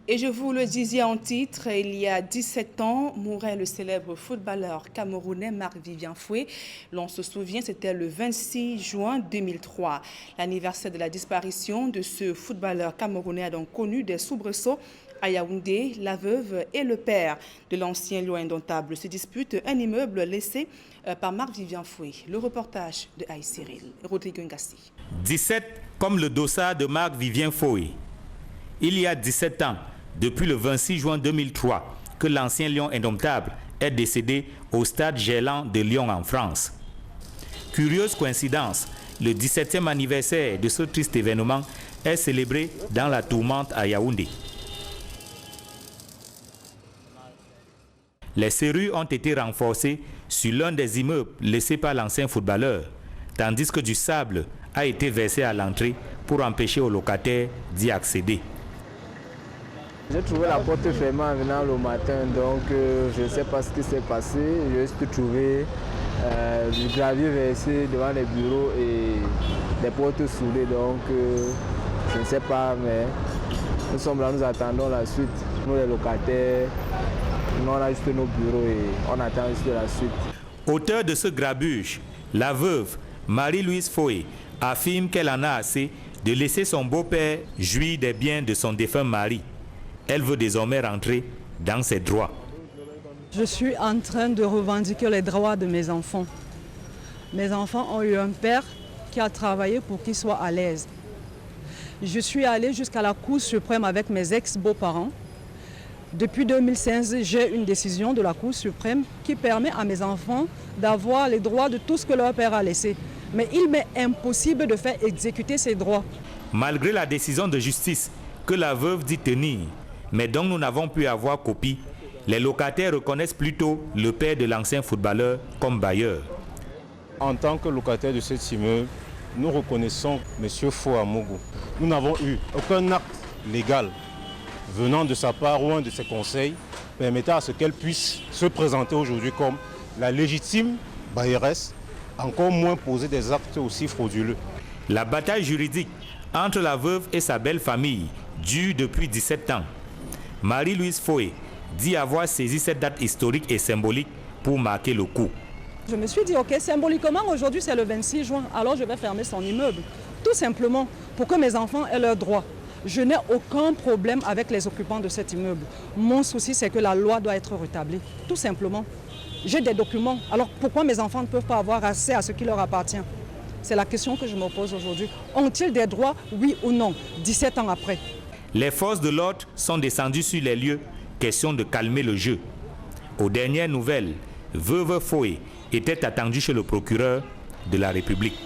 Et je vous le disais en titre, il y a 17 ans, mourait le célèbre footballeur camerounais Marc-Vivien Foé. L'on se souvient, c'était le 26 juin 2003. L'anniversaire de la disparition de ce footballeur camerounais a donc connu des soubresauts. À Yaoundé, la veuve et le père de l'ancien lion indomptable se disputent un immeuble laissé par Marc-Vivien Foé. Le reportage de Aïe Cyril, Rodrigue Ngassi. 17 comme le dossard de Marc-Vivien Foé. Il y a 17 ans, depuis le 26 juin 2003, que l'ancien lion indomptable est décédé au stade Gerland de Lyon en France. Curieuse coïncidence, le 17e anniversaire de ce triste événement est célébré dans la tourmente à Yaoundé. Les serrures ont été renforcées sur l'un des immeubles laissés par l'ancien footballeur, tandis que du sable a été versé à l'entrée pour empêcher aux locataires d'y accéder. J'ai trouvé la porte fermée en venant le matin, donc je ne sais pas ce qui s'est passé. J'ai juste trouvé du gravier versé devant les bureaux et des portes soudées, donc je ne sais pas, mais nous sommes là, nous attendons la suite. Nous les locataires, nous on a juste nos bureaux et on attend juste la suite. Auteur de ce grabuge, la veuve Marie-Louise Foé affirme qu'elle en a assez de laisser son beau-père jouir des biens de son défunt mari. Elle veut désormais rentrer dans ses droits. Je suis en train de revendiquer les droits de mes enfants. Mes enfants ont eu un père qui a travaillé pour qu'ils soient à l'aise. Je suis allée jusqu'à la Cour suprême avec mes ex-beaux-parents. Depuis 2015, j'ai une décision de la Cour suprême qui permet à mes enfants d'avoir les droits de tout ce que leur père a laissé. Mais il m'est impossible de faire exécuter ces droits. Malgré la décision de justice que la veuve dit tenir, mais dont nous n'avons pu avoir copie, les locataires reconnaissent plutôt le père de l'ancien footballeur comme bailleur. En tant que locataire de cet immeuble, nous reconnaissons M. Foé Amougou. Nous n'avons eu aucun acte légal venant de sa part ou un de ses conseils permettant à ce qu'elle puisse se présenter aujourd'hui comme la légitime bailleresse, encore moins poser des actes aussi frauduleux. La bataille juridique entre la veuve et sa belle famille dure depuis 17 ans. Marie-Louise Foé dit avoir saisi cette date historique et symbolique pour marquer le coup. Je me suis dit, ok, symboliquement, aujourd'hui c'est le 26 juin, alors je vais fermer son immeuble. Tout simplement pour que mes enfants aient leurs droits. Je n'ai aucun problème avec les occupants de cet immeuble. Mon souci, c'est que la loi doit être rétablie. Tout simplement. J'ai des documents, alors pourquoi mes enfants ne peuvent pas avoir accès à ce qui leur appartient? C'est la question que je me pose aujourd'hui. Ont-ils des droits, oui ou non, 17 ans après? Les forces de l'ordre sont descendues sur les lieux, question de calmer le jeu. Aux dernières nouvelles, veuve Foé était attendue chez le procureur de la République.